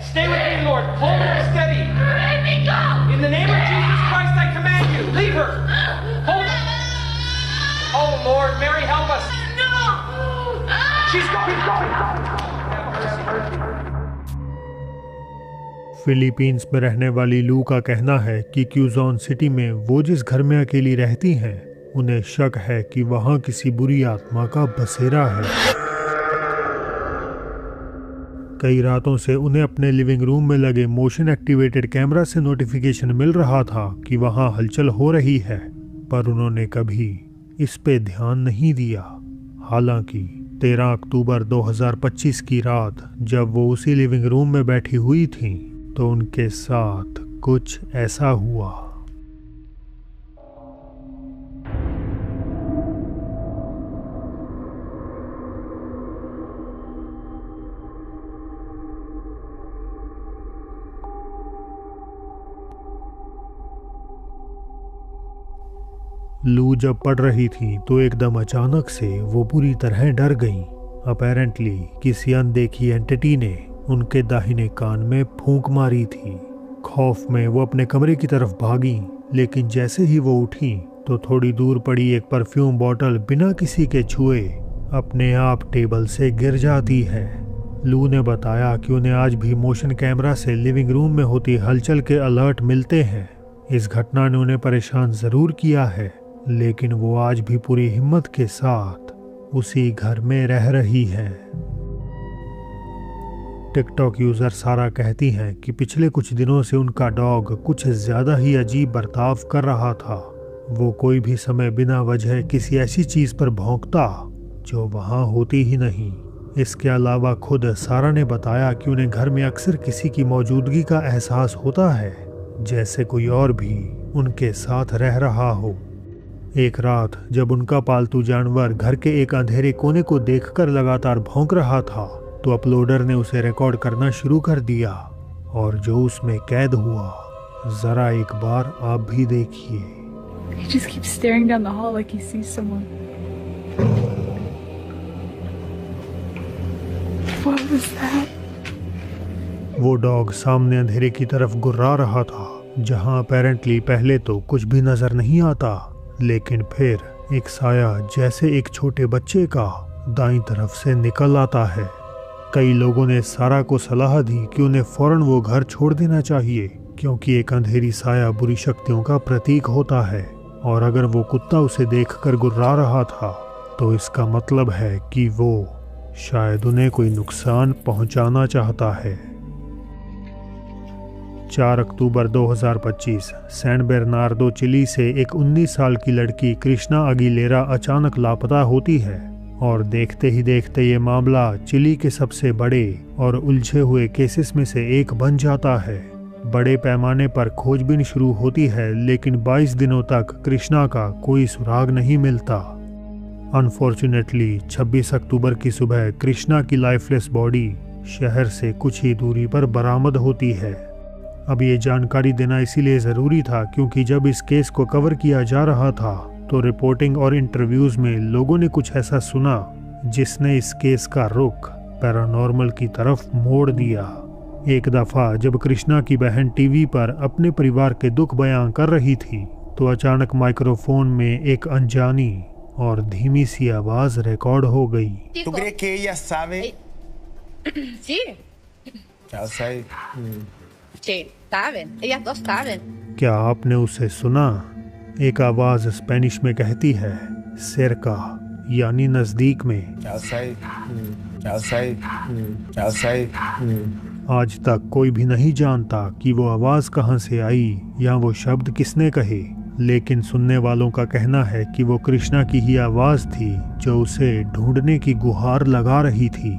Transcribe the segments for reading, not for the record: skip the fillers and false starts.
Stay with me, Lord. Hold her steady. Let me go! In the name of Jesus Christ, I command you. Leave her. Hold her. Oh, Lord, Mary, help us. No! She's going. Have mercy. Philippines में रहने वाली लू का कहना है कि क्यूजॉन city में वो जिस घर में अकेली रहती हैं, उन्हें शक है कि वहां किसी बुरी आत्मा का बसेरा है। कई रातों से उन्हें अपने लिविंग रूम में लगे मोशन एक्टिवेटेड कैमरा से नोटिफिकेशन मिल रहा था कि वहां हलचल हो रही है, पर उन्होंने कभी इस पे ध्यान नहीं दिया। हालांकि 13 अक्टूबर 2025 की रात जब वो उसी लिविंग रूम में बैठी हुई थीं, तो उनके साथ कुछ ऐसा हुआ। लू जब पढ़ रही थी तो एकदम अचानक से वो पूरी तरह डर गईं। अपेरेंटली किसी अनदेखी एंटिटी ने उनके दाहिने कान में फूंक मारी थी। खौफ में वो अपने कमरे की तरफ भागी, लेकिन जैसे ही वो उठी तो थोड़ी दूर पड़ी एक परफ्यूम बोतल बिना किसी के छुए अपने आप टेबल से गिर जाती है। लू ने बताया कि उन्हें आज भी मोशन कैमरा से लिविंग रूम में होती हलचल के अलर्ट मिलते हैं। इस घटना ने उन्हें परेशान जरूर किया है, लेकिन वो आज भी पूरी हिम्मत के साथ उसी घर में रह रही है। टिकटॉक यूजर सारा कहती हैं कि पिछले कुछ दिनों से उनका डॉग कुछ ज्यादा ही अजीब बर्ताव कर रहा था। वो कोई भी समय बिना वजह किसी ऐसी चीज पर भौंकता जो वहां होती ही नहीं। इसके अलावा खुद सारा ने बताया कि उन्हें घर में अक्सर किसी की मौजूदगी का एहसास होता है, जैसे कोई और भी उनके साथ रह रहा हो। एक रात जब उनका पालतू जानवर घर के एक अंधेरे कोने को देखकर लगातार भौंक रहा था, तो अपलोडर ने उसे रिकॉर्ड करना शुरू कर दिया, और जो उसमें कैद हुआ जरा एक बार आप भी देखिए। He just keeps staring down the hall like he sees someone. What was that? वो डॉग सामने अंधेरे की तरफ गुर्रा रहा था, जहां अपेरेंटली पहले तो कुछ भी नजर नहीं आता, लेकिन फिर एक साया जैसे एक छोटे बच्चे का दाईं तरफ से निकल आता है। कई लोगों ने सारा को सलाह दी कि उन्हें फौरन वो घर छोड़ देना चाहिए, क्योंकि एक अंधेरी साया बुरी शक्तियों का प्रतीक होता है, और अगर वो कुत्ता उसे देखकर गुर्रा रहा था तो इसका मतलब है कि वो शायद उन्हें कोई नुकसान पहुंचाना चाहता है। 4 अक्टूबर 2025 सैन बेर्नार्डो चिली से एक 19 साल की लड़की कृष्णा अगिलेरा अचानक लापता होती है, और देखते ही देखते ये मामला चिली के सबसे बड़े और उलझे हुए केसेस में से एक बन जाता है। बड़े पैमाने पर खोजबीन शुरू होती है, लेकिन 22 दिनों तक कृष्णा का कोई सुराग नहीं मिलता। अनफॉर्चुनेटली 26 अक्टूबर की सुबह कृष्णा की लाइफलेस बॉडी शहर से कुछ ही दूरी पर बरामद होती है। अब ये जानकारी देना इसीलिए ज़रूरी था क्योंकि जब इस केस को कवर किया जा रहा था तो रिपोर्टिंग और इंटरव्यूज़ में लोगों ने कुछ ऐसा सुना जिसने इस केस का रुख पैरानॉर्मल की तरफ मोड़ दिया। एक दफ़ा जब कृष्णा की बहन टीवी पर अपने परिवार के दुख बयां कर रही थी, तो अचानक माइक्रोफोन में एक अनजानी और धीमी सी आवाज़ रिकॉर्ड हो गई। ¿Tú crees que ella sabe? Sí, Ya sabe. sí, saben, ellas dos saben. क्या आपने उसे सुना? एक आवाज़ स्पेनिश में कहती है, सेरका यानी नज़दीक में। Ya sabe. Ya sabe. Ya sabe. आज तक कोई भी नहीं जानता कि वो आवाज़ कहाँ से आई या वो शब्द किसने कहे, लेकिन सुनने वालों का कहना है कि वो कृष्णा की ही आवाज़ थी जो उसे ढूंढने की गुहार लगा रही थी।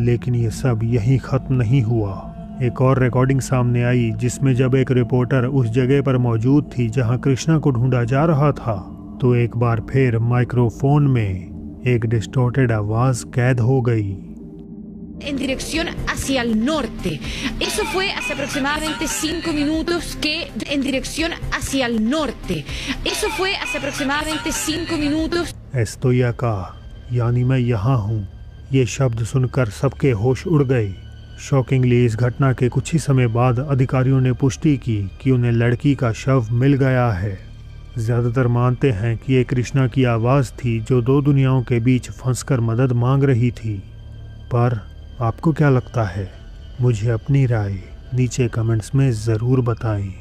लेकिन ये सब यहीं ख़त्म नहीं हुआ। एक और रिकॉर्डिंग सामने आई जिसमें जब एक रिपोर्टर उस जगह पर मौजूद थी जहां कृष्णा को ढूंढा जा रहा था, तो एक बार फिर माइक्रोफोन में एक डिस्टॉर्टेड आवाज़ कैद हो गई। En dirección hacia el norte. Eso fue hace aproximadamente 5 minutos que en dirección hacia el norte. Eso fue hace aproximadamente 5 minutos. एस्तोया का यानी मैं यहाँ हूँ। ये शब्द सुनकर सबके होश उड़ गए। शॉकिंगली इस घटना के कुछ ही समय बाद अधिकारियों ने पुष्टि की कि उन्हें लड़की का शव मिल गया है। ज़्यादातर मानते हैं कि ये कृष्णा की आवाज़ थी जो दो दुनियाओं के बीच फंसकर मदद मांग रही थी। पर आपको क्या लगता है? मुझे अपनी राय नीचे कमेंट्स में ज़रूर बताएं।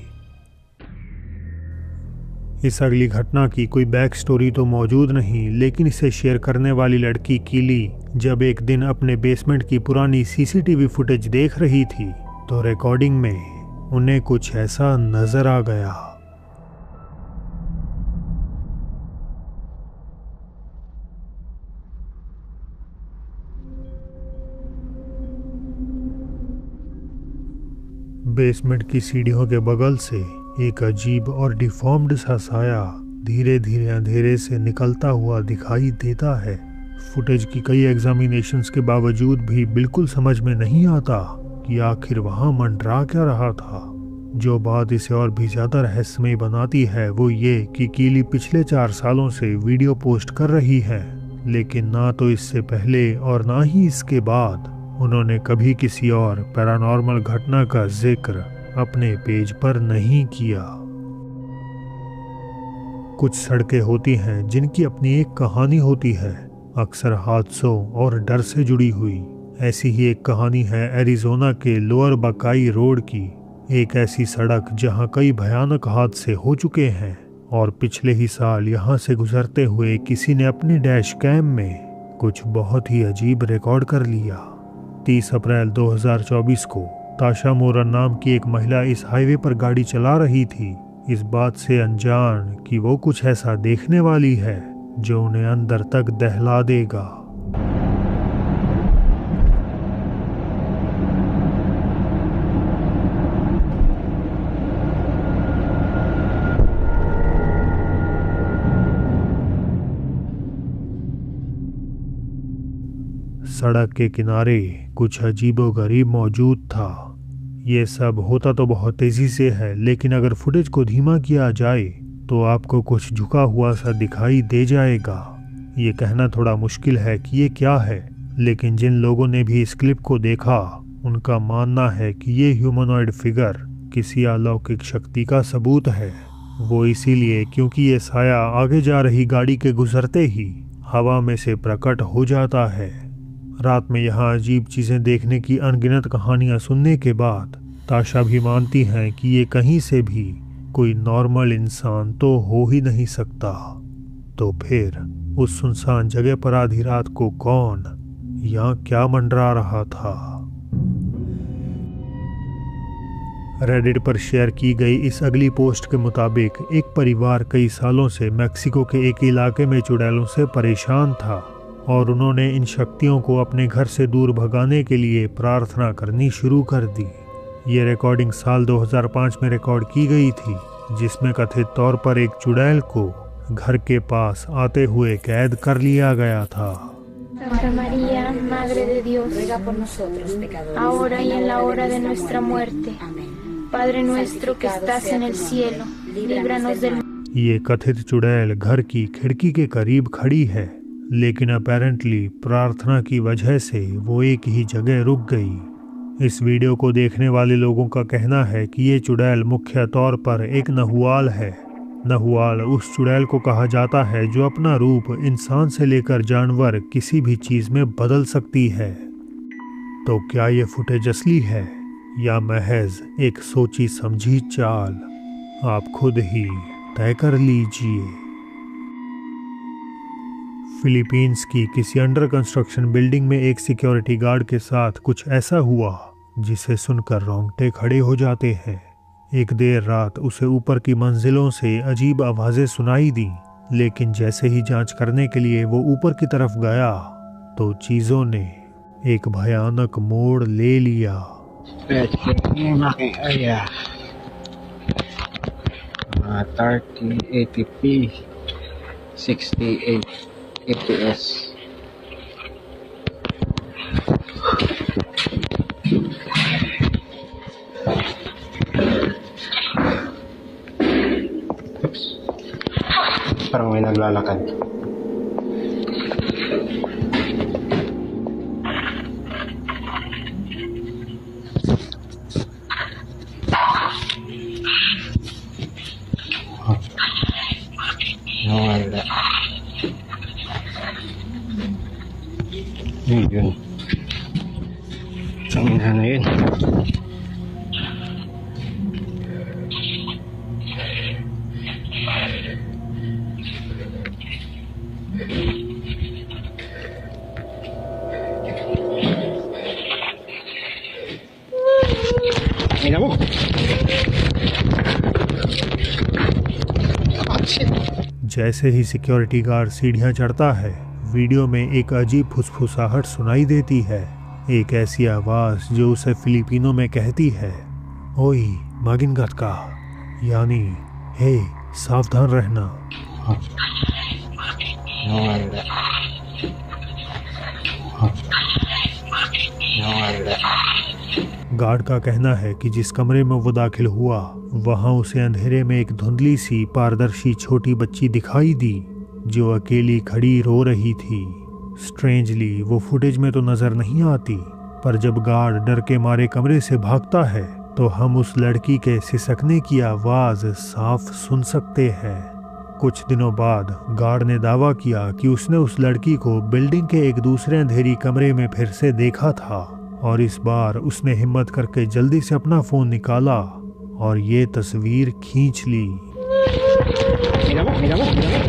इस अगली घटना की कोई बैक स्टोरी तो मौजूद नहीं, लेकिन इसे शेयर करने वाली लड़की कीली जब एक दिन अपने बेसमेंट की पुरानी सीसीटीवी फुटेज देख रही थी तो रिकॉर्डिंग में उन्हें कुछ ऐसा नजर आ गया। बेसमेंट की सीढ़ियों के बगल से एक अजीब और डिफॉर्म्ड सा साया धीरे धीरे अंधेरे से निकलता हुआ दिखाई देता है। फुटेज की कई एग्जामिनेशंस के बावजूद भी बिल्कुल समझ में नहीं आता कि आखिर वहां मंडरा क्या रहा था। जो बात इसे और भी ज्यादा रहस्यमय बनाती है वो ये कि कीली पिछले 4 सालों से वीडियो पोस्ट कर रही है, लेकिन ना तो इससे पहले और ना ही इसके बाद उन्होंने कभी किसी और पैरानॉर्मल घटना का जिक्र अपने पेज पर नहीं किया। कुछ सड़कें होती हैं जिनकी अपनी एक कहानी होती है, अक्सर हादसों और डर से जुड़ी हुई। ऐसी ही एक कहानी है एरिज़ोना के लोअर बकाई रोड की, एक ऐसी सड़क जहां कई भयानक हादसे हो चुके हैं और पिछले ही साल यहां से गुजरते हुए किसी ने अपनी डैश कैम में कुछ बहुत ही अजीब रिकॉर्ड कर लिया। 30 अप्रैल 2024 को ताशा मोरन नाम की एक महिला इस हाईवे पर गाड़ी चला रही थी, इस बात से अनजान कि वो कुछ ऐसा देखने वाली है जो उन्हें अंदर तक दहला देगा। सड़क के किनारे कुछ अजीबोगरीब मौजूद था। ये सब होता तो बहुत तेजी से है, लेकिन अगर फुटेज को धीमा किया जाए तो आपको कुछ झुका हुआ सा दिखाई दे जाएगा। ये कहना थोड़ा मुश्किल है कि ये क्या है, लेकिन जिन लोगों ने भी इस क्लिप को देखा उनका मानना है कि ये ह्यूमनॉइड फिगर किसी अलौकिक शक्ति का सबूत है। वो इसीलिए क्योंकि ये साया आगे जा रही गाड़ी के गुजरते ही हवा में से प्रकट हो जाता है। रात में यहाँ अजीब चीज़ें देखने की अनगिनत कहानियाँ सुनने के बाद ताशा भी मानती हैं कि ये कहीं से भी कोई नॉर्मल इंसान तो हो ही नहीं सकता। तो फिर उस सुनसान जगह पर आधी रात को कौन या क्या मंडरा रहा था? रेडिट पर शेयर की गई इस अगली पोस्ट के मुताबिक एक परिवार कई सालों से मेक्सिको के एक इलाके में चुड़ैलों से परेशान था और उन्होंने इन शक्तियों को अपने घर से दूर भगाने के लिए प्रार्थना करनी शुरू कर दी। ये रिकॉर्डिंग साल 2005 में रिकॉर्ड की गई थी, जिसमें कथित तौर पर एक चुड़ैल को घर के पास आते हुए कैद कर लिया गया था। Santa María, Madre de Dios, ruega por nosotros pecadores, ahora y en la hora de nuestra muerte. Padre nuestro que estás en el cielo, líbranos del। ये कथित चुड़ैल घर की खिड़की के करीब खड़ी है, लेकिन अपेरेंटली प्रार्थना की वजह से वो एक ही जगह रुक गई। इस वीडियो को देखने वाले लोगों का कहना है कि ये चुड़ैल मुख्य तौर पर एक नहुआल है। नहुआल उस चुड़ैल को कहा जाता है जो अपना रूप इंसान से लेकर जानवर किसी भी चीज़ में बदल सकती है। तो क्या ये फुटेज असली है या महज एक सोची समझी चाल? आप खुद ही तय कर लीजिए। फिलीपींस की किसी अंडर कंस्ट्रक्शन बिल्डिंग में एक सिक्योरिटी गार्ड के साथ कुछ ऐसा हुआ जिसे सुनकर रोंगटे खड़े हो जाते हैं। एक देर रात उसे ऊपर की मंजिलों से अजीब आवाज़ें सुनाई दी, लेकिन जैसे ही जांच करने के लिए वो ऊपर की तरफ गया तो चीज़ों ने एक भयानक मोड़ ले लिया। 3080p 68 fps. Parang may naglalakad. Mira vos. जैसे ही सिक्योरिटी गार्ड सीढ़ियां चढ़ता है, वीडियो में एक अजीब फुसफुसाहट सुनाई देती है। एक ऐसी आवाज जो उसे फिलिपिनो में कहती है, ओई मागिनगत का, यानी हे सावधान रहना। No habla. No habla. Guard का कहना है कि जिस कमरे में वो दाखिल हुआ, वहां उसे अंधेरे में एक धुंधली सी पारदर्शी छोटी बच्ची दिखाई दी जो अकेली खड़ी रो रही थी। स्ट्रेंजली वो फुटेज में तो नजर नहीं आती, पर जब गार्ड डर के मारे कमरे से भागता है तो हम उस लड़की के सिसकने की आवाज साफ सुन सकते हैं। कुछ दिनों बाद गार्ड ने दावा किया कि उसने उस लड़की को बिल्डिंग के एक दूसरे अंधेरी कमरे में फिर से देखा था, और इस बार उसने हिम्मत करके जल्दी से अपना फोन निकाला और ये तस्वीर खींच ली। Mira vos, mira vos, mira vos.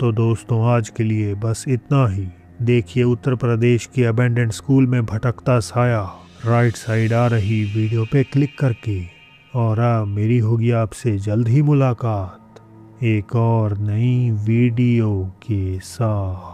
तो दोस्तों, आज के लिए बस इतना ही। देखिए उत्तर प्रदेश के अबेंडेंड स्कूल में भटकता साया राइट साइड आ रही वीडियो पे क्लिक करके। और अब मेरी होगी आपसे जल्द ही मुलाकात एक और नई वीडियो के साथ।